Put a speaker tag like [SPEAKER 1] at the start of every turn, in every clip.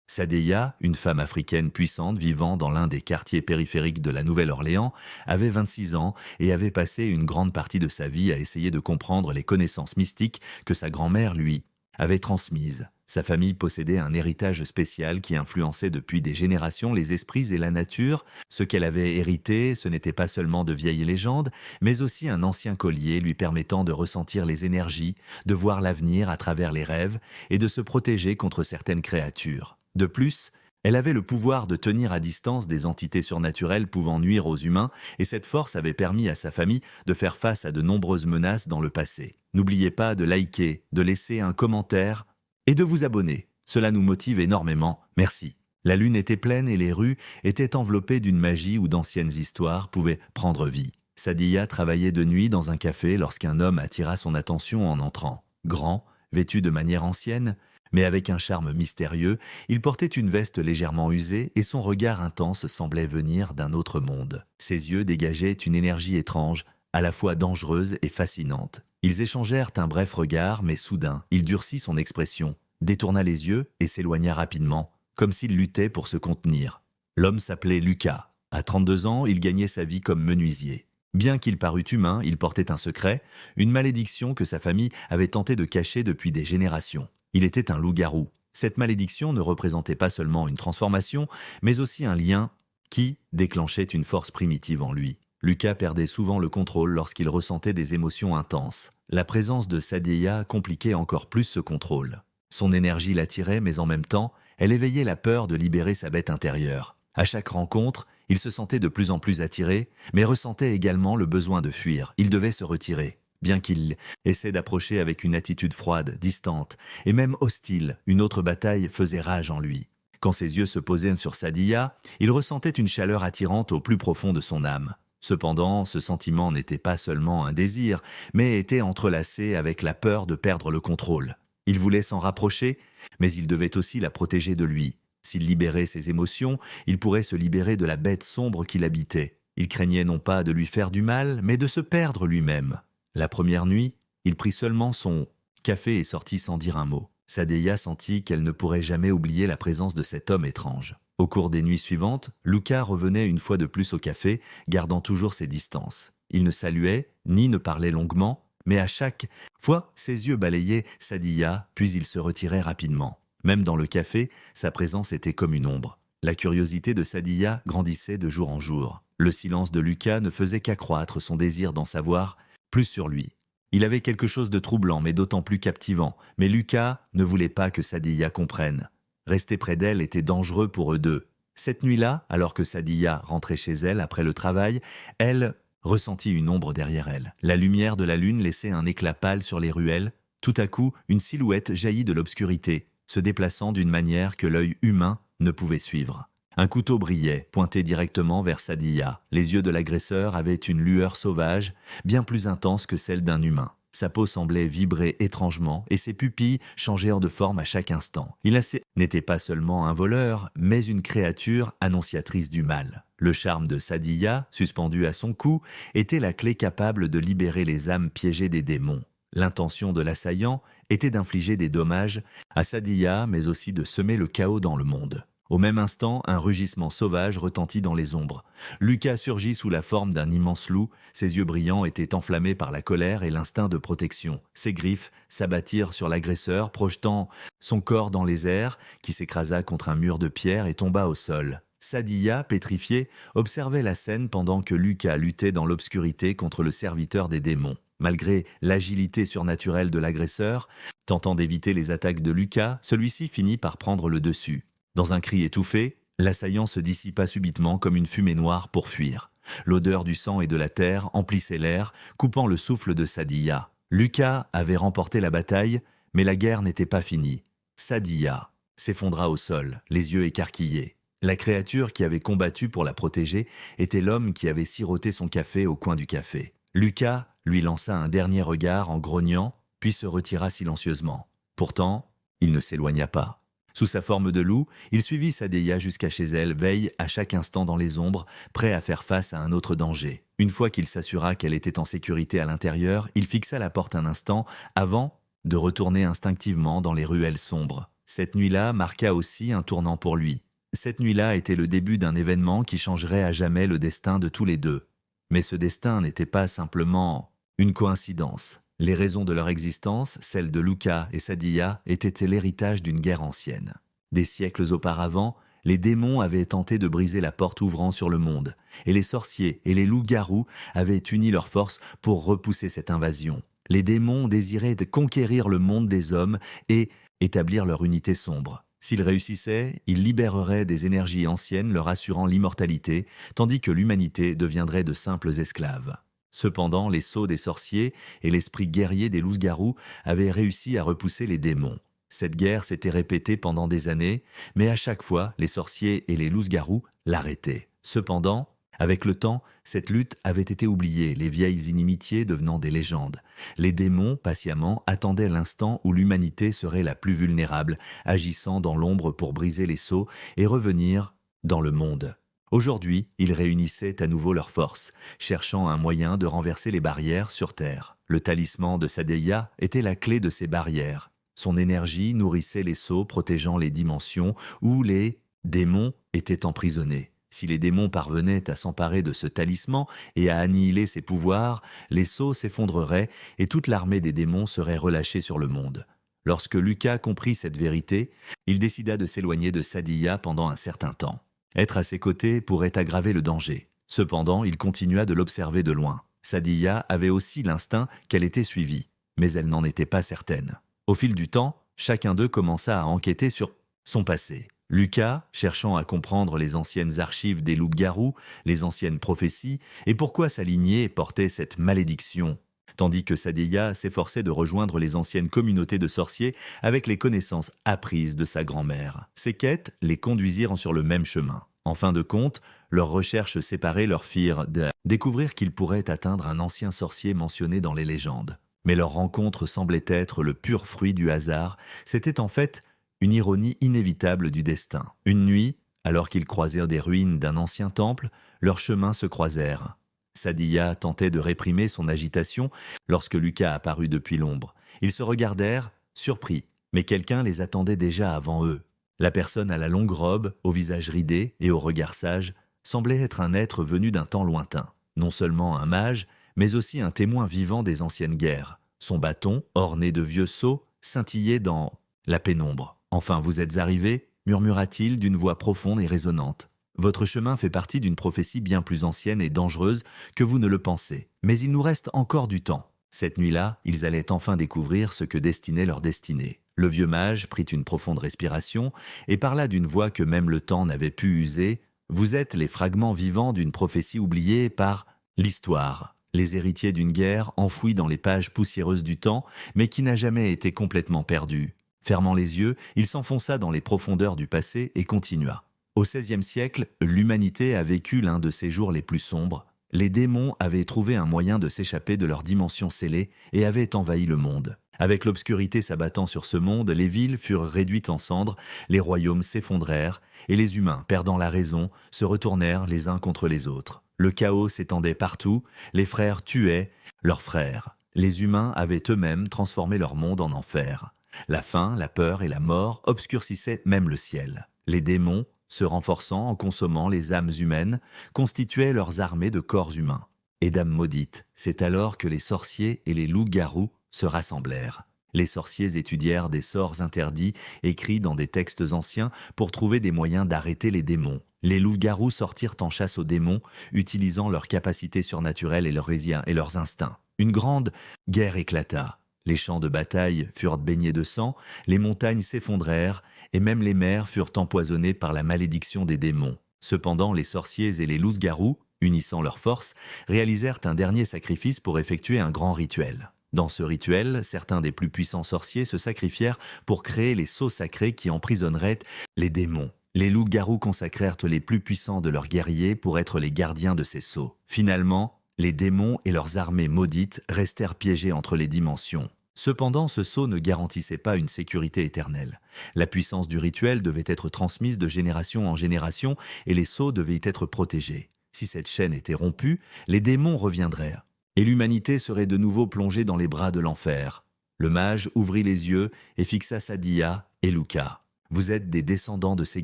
[SPEAKER 1] Sadeya, une femme africaine puissante vivant dans l'un des quartiers périphériques de la Nouvelle-Orléans, avait 26 ans et avait passé une grande partie de sa vie à essayer de comprendre les connaissances mystiques que sa grand-mère lui avait transmises. Sa famille possédait un héritage spécial qui influençait depuis des générations les esprits et la nature. Ce qu'elle avait hérité, ce n'était pas seulement de vieilles légendes, mais aussi un ancien collier lui permettant de ressentir les énergies, de voir l'avenir à travers les rêves et de se protéger contre certaines créatures. De plus, elle avait le pouvoir de tenir à distance des entités surnaturelles pouvant nuire aux humains, et cette force avait permis à sa famille de faire face à de nombreuses menaces dans le passé. N'oubliez pas de liker, de laisser un commentaire et de vous abonner. Cela nous motive énormément. Merci. La lune était pleine et les rues étaient enveloppées d'une magie où d'anciennes histoires pouvaient prendre vie. Sadia travaillait de nuit dans un café lorsqu'un homme attira son attention en entrant. Grand, vêtu de manière ancienne, mais avec un charme mystérieux, il portait une veste légèrement usée et son regard intense semblait venir d'un autre monde. Ses yeux dégageaient une énergie étrange, à la fois dangereuse et fascinante. Ils échangèrent un bref regard, mais soudain, il durcit son expression, détourna les yeux et s'éloigna rapidement, comme s'il luttait pour se contenir. L'homme s'appelait Lucas. À 32 ans, il gagnait sa vie comme menuisier. Bien qu'il parût humain, il portait un secret, une malédiction que sa famille avait tenté de cacher depuis des générations. Il était un loup-garou. Cette malédiction ne représentait pas seulement une transformation, mais aussi un lien qui déclenchait une force primitive en lui. Lucas perdait souvent le contrôle lorsqu'il ressentait des émotions intenses. La présence de Sadeya compliquait encore plus ce contrôle. Son énergie l'attirait, mais en même temps, elle éveillait la peur de libérer sa bête intérieure. À chaque rencontre, il se sentait de plus en plus attiré, mais ressentait également le besoin de fuir. Il devait se retirer. Bien qu'il essaie d'approcher avec une attitude froide, distante, et même hostile, une autre bataille faisait rage en lui. Quand ses yeux se posaient sur Sadia, il ressentait une chaleur attirante au plus profond de son âme. Cependant, ce sentiment n'était pas seulement un désir, mais était entrelacé avec la peur de perdre le contrôle. Il voulait s'en rapprocher, mais il devait aussi la protéger de lui. S'il libérait ses émotions, il pourrait se libérer de la bête sombre qui l'habitait. Il craignait non pas de lui faire du mal, mais de se perdre lui-même. La première nuit, il prit seulement son café et sortit sans dire un mot. Sadeya sentit qu'elle ne pourrait jamais oublier la présence de cet homme étrange. Au cours des nuits suivantes, Lucas revenait une fois de plus au café, gardant toujours ses distances. Il ne saluait, ni ne parlait longuement, mais à chaque fois, ses yeux balayaient Sadeya, puis il se retirait rapidement. Même dans le café, sa présence était comme une ombre. La curiosité de Sadeya grandissait de jour en jour. Le silence de Lucas ne faisait qu'accroître son désir d'en savoir plus sur lui. Il avait quelque chose de troublant, mais d'autant plus captivant. Mais Lucas ne voulait pas que Sadeya comprenne. Rester près d'elle était dangereux pour eux deux. Cette nuit-là, alors que Sadeya rentrait chez elle après le travail, elle ressentit une ombre derrière elle. La lumière de la lune laissait un éclat pâle sur les ruelles. Tout à coup, une silhouette jaillit de l'obscurité, se déplaçant d'une manière que l'œil humain ne pouvait suivre. Un couteau brillait, pointé directement vers Sadeya. Les yeux de l'agresseur avaient une lueur sauvage, bien plus intense que celle d'un humain. Sa peau semblait vibrer étrangement et ses pupilles changèrent de forme à chaque instant. Il n'était pas seulement un voleur, mais une créature annonciatrice du mal. Le charme de Sadeya, suspendu à son cou, était la clé capable de libérer les âmes piégées des démons. L'intention de l'assaillant était d'infliger des dommages à Sadeya, mais aussi de semer le chaos dans le monde. Au même instant, un rugissement sauvage retentit dans les ombres. Lucas surgit sous la forme d'un immense loup. Ses yeux brillants étaient enflammés par la colère et l'instinct de protection. Ses griffes s'abattirent sur l'agresseur, projetant son corps dans les airs, qui s'écrasa contre un mur de pierre et tomba au sol. Sadeya, pétrifiée, observait la scène pendant que Lucas luttait dans l'obscurité contre le serviteur des démons. Malgré l'agilité surnaturelle de l'agresseur, tentant d'éviter les attaques de Lucas, celui-ci finit par prendre le dessus. Dans un cri étouffé, l'assaillant se dissipa subitement comme une fumée noire pour fuir. L'odeur du sang et de la terre emplissait l'air, coupant le souffle de Sadeya. Lucas avait remporté la bataille, mais la guerre n'était pas finie. Sadeya s'effondra au sol, les yeux écarquillés. La créature qui avait combattu pour la protéger était l'homme qui avait siroté son café au coin du café. Lucas lui lança un dernier regard en grognant, puis se retira silencieusement. Pourtant, il ne s'éloigna pas. Sous sa forme de loup, il suivit Sadeya jusqu'à chez elle, veille à chaque instant dans les ombres, prêt à faire face à un autre danger. Une fois qu'il s'assura qu'elle était en sécurité à l'intérieur, il fixa la porte un instant avant de retourner instinctivement dans les ruelles sombres. Cette nuit-là marqua aussi un tournant pour lui. Cette nuit-là était le début d'un événement qui changerait à jamais le destin de tous les deux. Mais ce destin n'était pas simplement une coïncidence. Les raisons de leur existence, celles de Luca et Sadia, étaient l'héritage d'une guerre ancienne. Des siècles auparavant, les démons avaient tenté de briser la porte ouvrant sur le monde, et les sorciers et les loups-garous avaient uni leurs forces pour repousser cette invasion. Les démons désiraient conquérir le monde des hommes et établir leur unité sombre. S'ils réussissaient, ils libéreraient des énergies anciennes leur assurant l'immortalité, tandis que l'humanité deviendrait de simples esclaves. Cependant, les sceaux des sorciers et l'esprit guerrier des loups-garous avaient réussi à repousser les démons. Cette guerre s'était répétée pendant des années, mais à chaque fois, les sorciers et les loups-garous l'arrêtaient. Cependant, avec le temps, cette lutte avait été oubliée, les vieilles inimitiés devenant des légendes. Les démons, patiemment, attendaient l'instant où l'humanité serait la plus vulnérable, agissant dans l'ombre pour briser les sceaux et revenir dans le monde. Aujourd'hui, ils réunissaient à nouveau leurs forces, cherchant un moyen de renverser les barrières sur Terre. Le talisman de Sadeia était la clé de ces barrières. Son énergie nourrissait les sceaux protégeant les dimensions où les démons étaient emprisonnés. Si les démons parvenaient à s'emparer de ce talisman et à annihiler ses pouvoirs, les sceaux s'effondreraient et toute l'armée des démons serait relâchée sur le monde. Lorsque Luca comprit cette vérité, il décida de s'éloigner de Sadia pendant un certain temps. Être à ses côtés pourrait aggraver le danger. Cependant, il continua de l'observer de loin. Sadia avait aussi l'instinct qu'elle était suivie, mais elle n'en était pas certaine. Au fil du temps, chacun d'eux commença à enquêter sur son passé. Luca, cherchant à comprendre les anciennes archives des loups-garous, les anciennes prophéties, et pourquoi sa lignée portait cette malédiction, tandis que Sadia s'efforçait de rejoindre les anciennes communautés de sorciers avec les connaissances apprises de sa grand-mère. Ces quêtes les conduisirent sur le même chemin. En fin de compte, leurs recherches séparées leur firent découvrir qu'ils pourraient atteindre un ancien sorcier mentionné dans les légendes. Mais leur rencontre semblait être le pur fruit du hasard, c'était en fait une ironie inévitable du destin. Une nuit, alors qu'ils croisèrent des ruines d'un ancien temple, leurs chemins se croisèrent. Sadia tentait de réprimer son agitation lorsque Luca apparut depuis l'ombre. Ils se regardèrent, surpris, mais quelqu'un les attendait déjà avant eux. La personne à la longue robe, au visage ridé et au regard sage, semblait être un être venu d'un temps lointain. Non seulement un mage, mais aussi un témoin vivant des anciennes guerres. Son bâton, orné de vieux sceaux, scintillait dans la pénombre. « Enfin, vous êtes arrivés » murmura-t-il d'une voix profonde et résonnante. « Votre chemin fait partie d'une prophétie bien plus ancienne et dangereuse que vous ne le pensez. Mais il nous reste encore du temps. » Cette nuit-là, ils allaient enfin découvrir ce que destinait leur destinée. Le vieux mage prit une profonde respiration et parla d'une voix que même le temps n'avait pu user. « Vous êtes les fragments vivants d'une prophétie oubliée par l'histoire. Les héritiers d'une guerre enfouie dans les pages poussiéreuses du temps, mais qui n'a jamais été complètement perdue. » Fermant les yeux, il s'enfonça dans les profondeurs du passé et continua. Au XVIe siècle, l'humanité a vécu l'un de ses jours les plus sombres. Les démons avaient trouvé un moyen de s'échapper de leur dimension scellée et avaient envahi le monde. Avec l'obscurité s'abattant sur ce monde, les villes furent réduites en cendres, les royaumes s'effondrèrent, et les humains, perdant la raison, se retournèrent les uns contre les autres. Le chaos s'étendait partout, les frères tuaient leurs frères. Les humains avaient eux-mêmes transformé leur monde en enfer. La faim, la peur et la mort obscurcissaient même le ciel. Les démons, se renforçant en consommant les âmes humaines, constituaient leurs armées de corps humains. Et Dame maudite, c'est alors que les sorciers et les loups-garous se rassemblèrent. Les sorciers étudièrent des sorts interdits écrits dans des textes anciens pour trouver des moyens d'arrêter les démons. Les loups-garous sortirent en chasse aux démons, utilisant leurs capacités surnaturelles et leurs instincts. Une grande guerre éclata. Les champs de bataille furent baignés de sang, les montagnes s'effondrèrent, et même les mers furent empoisonnées par la malédiction des démons. Cependant, les sorciers et les loups-garous, unissant leurs forces, réalisèrent un dernier sacrifice pour effectuer un grand rituel. Dans ce rituel, certains des plus puissants sorciers se sacrifièrent pour créer les sceaux sacrés qui emprisonneraient les démons. Les loups-garous consacrèrent les plus puissants de leurs guerriers pour être les gardiens de ces sceaux. Finalement, les démons et leurs armées maudites restèrent piégés entre les dimensions. Cependant, ce sceau ne garantissait pas une sécurité éternelle. La puissance du rituel devait être transmise de génération en génération et les sceaux devaient être protégés. Si cette chaîne était rompue, les démons reviendraient et l'humanité serait de nouveau plongée dans les bras de l'enfer. Le mage ouvrit les yeux et fixa Sadia et Luca. Vous êtes des descendants de ces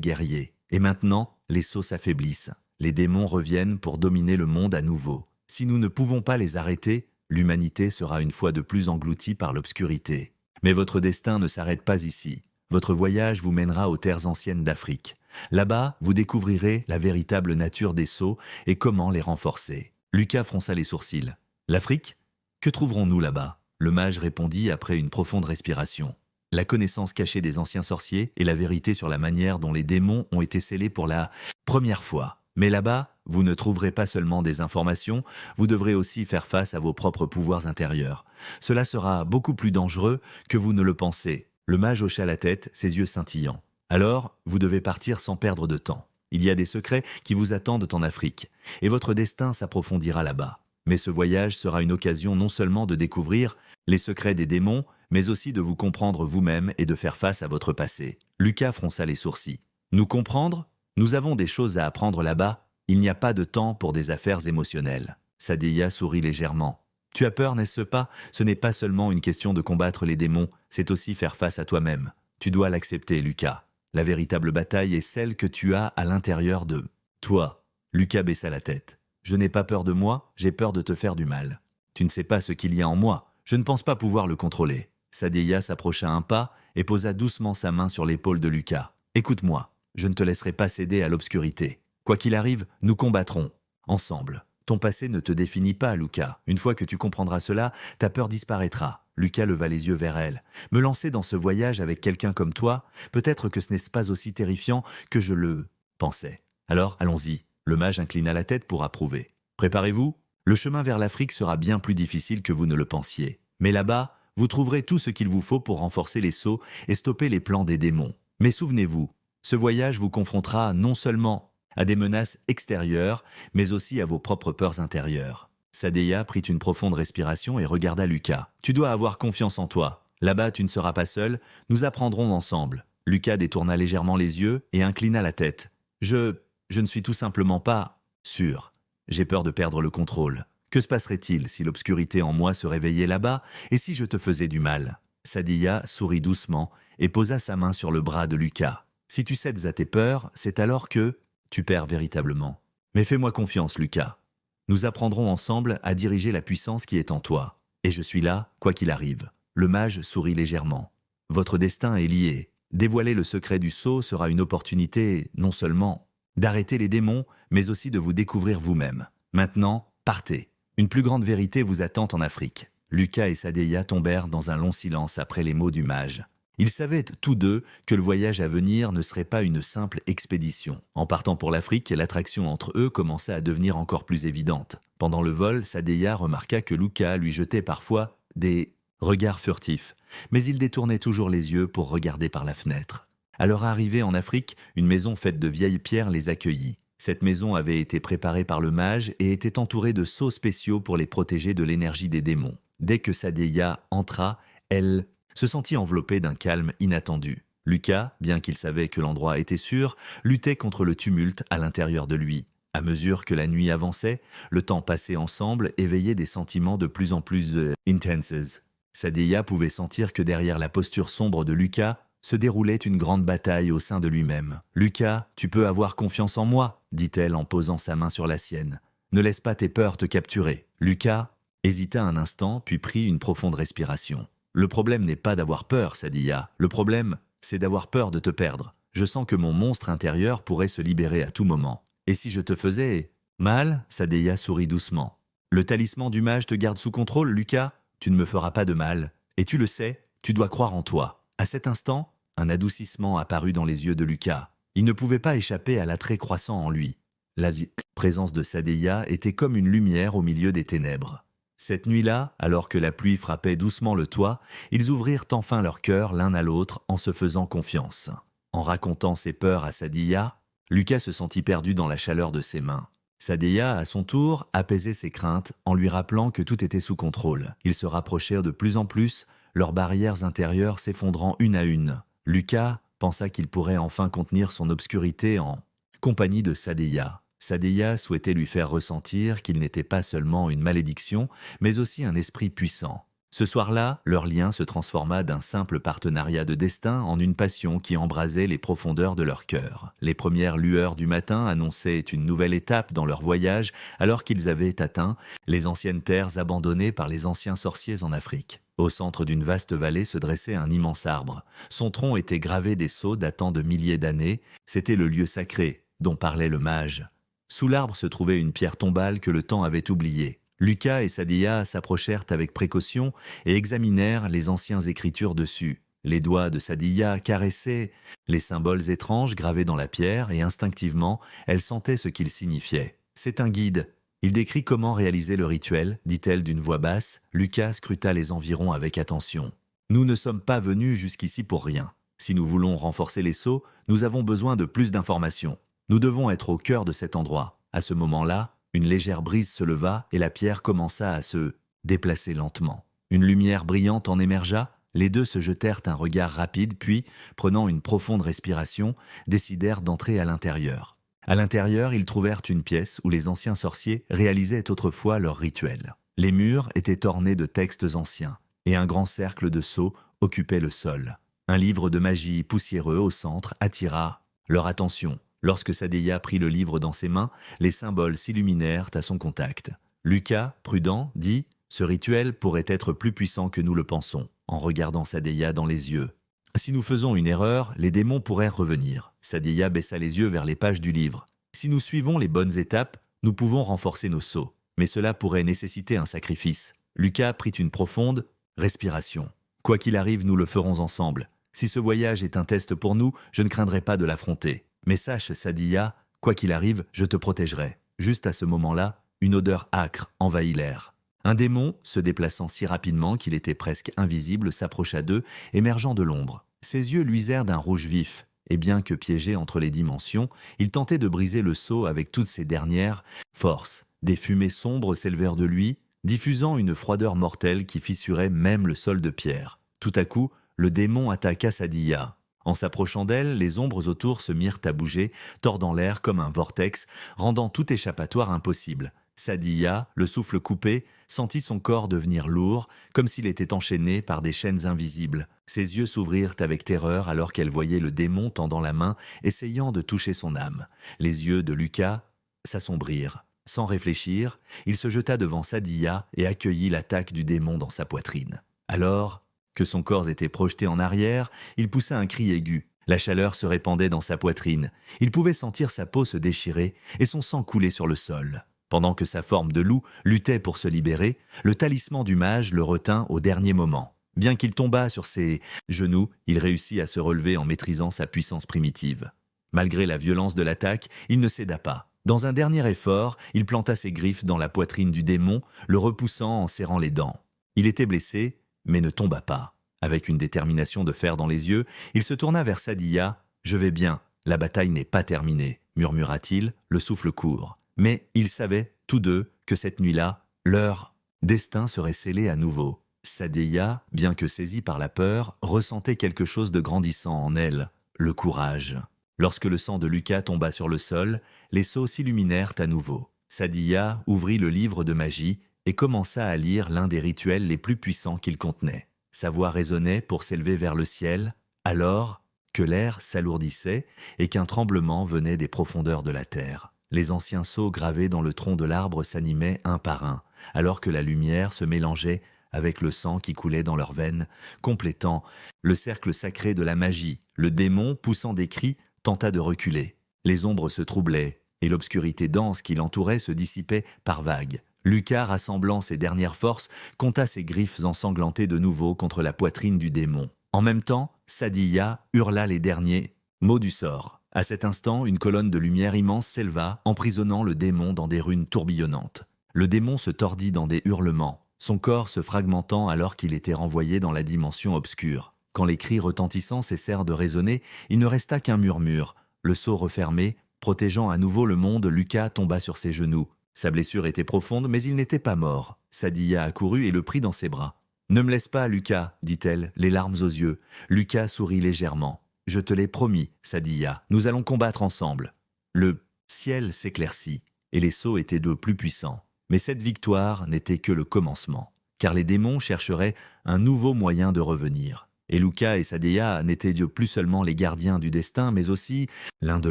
[SPEAKER 1] guerriers. Et maintenant, les sceaux s'affaiblissent. Les démons reviennent pour dominer le monde à nouveau. Si nous ne pouvons pas les arrêter, l'humanité sera une fois de plus engloutie par l'obscurité. Mais votre destin ne s'arrête pas ici. Votre voyage vous mènera aux terres anciennes d'Afrique. Là-bas, vous découvrirez la véritable nature des sceaux et comment les renforcer. Lucas fronça les sourcils. L'Afrique? Que trouverons-nous là-bas? Le mage répondit après une profonde respiration. La connaissance cachée des anciens sorciers et la vérité sur la manière dont les démons ont été scellés pour la première fois. Mais là-bas, vous ne trouverez pas seulement des informations, vous devrez aussi faire face à vos propres pouvoirs intérieurs. Cela sera beaucoup plus dangereux que vous ne le pensez. Le mage hocha la tête, ses yeux scintillants. Alors, vous devez partir sans perdre de temps. Il y a des secrets qui vous attendent en Afrique, et votre destin s'approfondira là-bas. Mais ce voyage sera une occasion non seulement de découvrir les secrets des démons, mais aussi de vous comprendre vous-même et de faire face à votre passé. Lucas fronça les sourcils. Nous comprendre? Nous avons des choses à apprendre là-bas. Il n'y a pas de temps pour des affaires émotionnelles. Sadia sourit légèrement. Tu as peur, n'est-ce pas? Ce n'est pas seulement une question de combattre les démons, c'est aussi faire face à toi-même. Tu dois l'accepter, Lucas. La véritable bataille est celle que tu as à l'intérieur de toi. Lucas baissa la tête. Je n'ai pas peur de moi, j'ai peur de te faire du mal. Tu ne sais pas ce qu'il y a en moi, je ne pense pas pouvoir le contrôler. Sadia s'approcha un pas et posa doucement sa main sur l'épaule de Lucas. Écoute-moi, je ne te laisserai pas céder à l'obscurité. Quoi qu'il arrive, nous combattrons. Ensemble. Ton passé ne te définit pas, Lucas. Une fois que tu comprendras cela, ta peur disparaîtra. Lucas leva les yeux vers elle. Me lancer dans ce voyage avec quelqu'un comme toi, peut-être que ce n'est pas aussi terrifiant que je le pensais. Alors, allons-y. Le mage inclina la tête pour approuver. Préparez-vous. Le chemin vers l'Afrique sera bien plus difficile que vous ne le pensiez. Mais là-bas, vous trouverez tout ce qu'il vous faut pour renforcer les sceaux et stopper les plans des démons. Mais souvenez-vous, ce voyage vous confrontera non seulement à des menaces extérieures, mais aussi à vos propres peurs intérieures. Sadia prit une profonde respiration et regarda Lucas. Tu dois avoir confiance en toi. Là-bas, tu ne seras pas seul, nous apprendrons ensemble. Lucas détourna légèrement les yeux et inclina la tête. Je ne suis tout simplement pas sûr. J'ai peur de perdre le contrôle. Que se passerait-il si l'obscurité en moi se réveillait là-bas et si je te faisais du mal? Sadia sourit doucement et posa sa main sur le bras de Lucas. Si tu cèdes à tes peurs, c'est alors que tu perds véritablement. Mais fais-moi confiance, Lucas. Nous apprendrons ensemble à diriger la puissance qui est en toi. Et je suis là, quoi qu'il arrive. Le mage sourit légèrement. Votre destin est lié. Dévoiler le secret du sceau sera une opportunité, non seulement d'arrêter les démons, mais aussi de vous découvrir vous-même. Maintenant, partez. Une plus grande vérité vous attend en Afrique. Lucas et Sadia tombèrent dans un long silence après les mots du mage. Ils savaient tous deux que le voyage à venir ne serait pas une simple expédition. En partant pour l'Afrique, l'attraction entre eux commençait à devenir encore plus évidente. Pendant le vol, Sadia remarqua que Lucas lui jetait parfois des regards furtifs, mais il détournait toujours les yeux pour regarder par la fenêtre. À leur arrivée en Afrique, une maison faite de vieilles pierres les accueillit. Cette maison avait été préparée par le mage et était entourée de sceaux spéciaux pour les protéger de l'énergie des démons. Dès que Sadia entra, elle se sentit enveloppée d'un calme inattendu. Lucas, bien qu'il savait que l'endroit était sûr, luttait contre le tumulte à l'intérieur de lui. À mesure que la nuit avançait, le temps passé ensemble éveillait des sentiments de plus en plus intenses. Sadia pouvait sentir que derrière la posture sombre de Lucas se déroulait une grande bataille au sein de lui-même. « Lucas, tu peux avoir confiance en moi », dit-elle en posant sa main sur la sienne. « Ne laisse pas tes peurs te capturer. » Lucas hésita un instant, puis prit une profonde respiration. « Le problème n'est pas d'avoir peur, Sadia. Le problème, c'est d'avoir peur de te perdre. Je sens que mon monstre intérieur pourrait se libérer à tout moment. Et si je te faisais mal ?» Sadia sourit doucement. « Le talisman du mage te garde sous contrôle, Lucas. Tu ne me feras pas de mal. Et tu le sais, tu dois croire en toi. » À cet instant, un adoucissement apparut dans les yeux de Lucas. Il ne pouvait pas échapper à l'attrait croissant en lui. La présence de Sadia était comme une lumière au milieu des ténèbres. Cette nuit-là, alors que la pluie frappait doucement le toit, ils ouvrirent enfin leur cœur l'un à l'autre en se faisant confiance. En racontant ses peurs à Sadia, Lucas se sentit perdu dans la chaleur de ses mains. Sadia, à son tour, apaisait ses craintes en lui rappelant que tout était sous contrôle. Ils se rapprochèrent de plus en plus, leurs barrières intérieures s'effondrant une à une. Lucas pensa qu'il pourrait enfin contenir son obscurité en compagnie de Sadia. Sadia souhaitait lui faire ressentir qu'il n'était pas seulement une malédiction, mais aussi un esprit puissant. Ce soir-là, leur lien se transforma d'un simple partenariat de destin en une passion qui embrasait les profondeurs de leur cœur. Les premières lueurs du matin annonçaient une nouvelle étape dans leur voyage alors qu'ils avaient atteint les anciennes terres abandonnées par les anciens sorciers en Afrique. Au centre d'une vaste vallée se dressait un immense arbre. Son tronc était gravé des sceaux datant de milliers d'années. C'était le lieu sacré dont parlait le mage. Sous l'arbre se trouvait une pierre tombale que le temps avait oubliée. Lucas et Sadiya s'approchèrent avec précaution et examinèrent les anciennes écritures dessus. Les doigts de Sadiya caressaient les symboles étranges gravés dans la pierre et instinctivement, elle sentait ce qu'ils signifiaient. « C'est un guide. Il décrit comment réaliser le rituel, dit-elle d'une voix basse. Lucas scruta les environs avec attention. « Nous ne sommes pas venus jusqu'ici pour rien. Si nous voulons renforcer les sceaux, nous avons besoin de plus d'informations. Nous devons être au cœur de cet endroit. » À ce moment-là, une légère brise se leva et la pierre commença à se déplacer lentement. Une lumière brillante en émergea, les deux se jetèrent un regard rapide puis, prenant une profonde respiration, décidèrent d'entrer à l'intérieur. À l'intérieur, ils trouvèrent une pièce où les anciens sorciers réalisaient autrefois leur rituel. Les murs étaient ornés de textes anciens et un grand cercle de sceaux occupait le sol. Un livre de magie poussiéreux au centre attira leur attention. Lorsque Sadiya prit le livre dans ses mains, les symboles s'illuminèrent à son contact. Lucas, prudent, dit « Ce rituel pourrait être plus puissant que nous le pensons », en regardant Sadiya dans les yeux. « Si nous faisons une erreur, les démons pourraient revenir. » Sadiya baissa les yeux vers les pages du livre. « Si nous suivons les bonnes étapes, nous pouvons renforcer nos sceaux. Mais cela pourrait nécessiter un sacrifice. » Lucas prit une profonde respiration. « Quoi qu'il arrive, nous le ferons ensemble. Si ce voyage est un test pour nous, je ne craindrai pas de l'affronter. Mais sache, Sadiya, quoi qu'il arrive, je te protégerai. » Juste à ce moment-là, une odeur âcre envahit l'air. Un démon, se déplaçant si rapidement qu'il était presque invisible, s'approcha d'eux, émergeant de l'ombre. Ses yeux luisèrent d'un rouge vif, et bien que piégé entre les dimensions, il tentait de briser le sceau avec toutes ses dernières forces. Des fumées sombres s'élevèrent de lui, diffusant une froideur mortelle qui fissurait même le sol de pierre. Tout à coup, le démon attaqua Sadiya. En s'approchant d'elle, les ombres autour se mirent à bouger, tordant l'air comme un vortex, rendant tout échappatoire impossible. Sadiya, le souffle coupé, sentit son corps devenir lourd, comme s'il était enchaîné par des chaînes invisibles. Ses yeux s'ouvrirent avec terreur alors qu'elle voyait le démon tendant la main, essayant de toucher son âme. Les yeux de Lucas s'assombrirent. Sans réfléchir, il se jeta devant Sadiya et accueillit l'attaque du démon dans sa poitrine. Alors que son corps était projeté en arrière, il poussa un cri aigu. La chaleur se répandait dans sa poitrine. Il pouvait sentir sa peau se déchirer et son sang couler sur le sol. Pendant que sa forme de loup luttait pour se libérer, le talisman du mage le retint au dernier moment. Bien qu'il tombât sur ses genoux, il réussit à se relever en maîtrisant sa puissance primitive. Malgré la violence de l'attaque, il ne céda pas. Dans un dernier effort, il planta ses griffes dans la poitrine du démon, le repoussant en serrant les dents. Il était blessé, mais ne tomba pas. Avec une détermination de fer dans les yeux, il se tourna vers Sadiya. « Je vais bien, la bataille n'est pas terminée », murmura-t-il, le souffle court. Mais ils savaient, tous deux, que cette nuit-là, leur destin serait scellé à nouveau. Sadiya, bien que saisie par la peur, ressentait quelque chose de grandissant en elle, le courage. Lorsque le sang de Lucas tomba sur le sol, les sceaux s'illuminèrent à nouveau. Sadiya ouvrit le livre de magie et commença à lire l'un des rituels les plus puissants qu'il contenait. Sa voix résonnait pour s'élever vers le ciel, alors que l'air s'alourdissait et qu'un tremblement venait des profondeurs de la terre. Les anciens sceaux gravés dans le tronc de l'arbre s'animaient un par un, alors que la lumière se mélangeait avec le sang qui coulait dans leurs veines, complétant le cercle sacré de la magie. Le démon, poussant des cris, tenta de reculer. Les ombres se troublaient et l'obscurité dense qui l'entourait se dissipait par vagues. Lucas, rassemblant ses dernières forces, compta ses griffes ensanglantées de nouveau contre la poitrine du démon. En même temps, Sadiya hurla les derniers mots du sort. À cet instant, une colonne de lumière immense s'éleva, emprisonnant le démon dans des runes tourbillonnantes. Le démon se tordit dans des hurlements, son corps se fragmentant alors qu'il était renvoyé dans la dimension obscure. Quand les cris retentissants cessèrent de résonner, il ne resta qu'un murmure. Le sceau refermé, protégeant à nouveau le monde, Lucas tomba sur ses genoux. Sa blessure était profonde, mais il n'était pas mort. Sadiya accourut et le prit dans ses bras. « Ne me laisse pas, Lucas, dit-elle, les larmes aux yeux. » Lucas sourit légèrement. « Je te l'ai promis, Sadiya, nous allons combattre ensemble. » Le ciel s'éclaircit, et les sceaux étaient de plus puissants. Mais cette victoire n'était que le commencement. car les démons chercheraient un nouveau moyen de revenir. Et Luca et Sadeia n'étaient plus seulement les gardiens du destin, mais aussi l'un de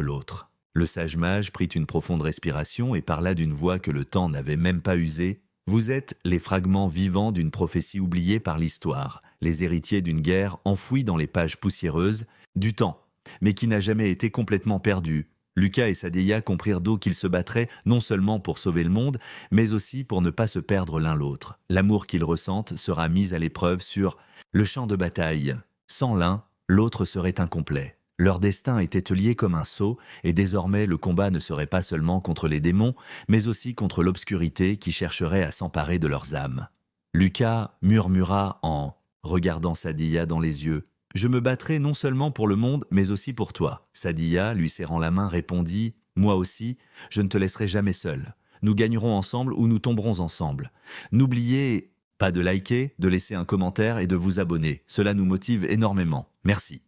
[SPEAKER 1] l'autre. Le sage mage prit une profonde respiration et parla d'une voix que le temps n'avait même pas usée. « Vous êtes les fragments vivants d'une prophétie oubliée par l'histoire, les héritiers d'une guerre enfouie dans les pages poussiéreuses du temps, mais qui n'a jamais été complètement perdue. » Luca et Sadeia comprirent donc qu'ils se battraient non seulement pour sauver le monde, mais aussi pour ne pas se perdre l'un l'autre. L'amour qu'ils ressentent sera mis à l'épreuve sur le champ de bataille. Sans l'un, l'autre serait incomplet. Leur destin était lié comme un sceau, et désormais le combat ne serait pas seulement contre les démons, mais aussi contre l'obscurité qui chercherait à s'emparer de leurs âmes. Luca murmura en regardant Sadeia dans les yeux. « Je me battrai non seulement pour le monde, mais aussi pour toi. » Sadeia, lui serrant la main, répondit « Moi aussi, je ne te laisserai jamais seul. Nous gagnerons ensemble ou nous tomberons ensemble. N'oubliez pas de liker, de laisser un commentaire et de vous abonner. Cela nous motive énormément. Merci. »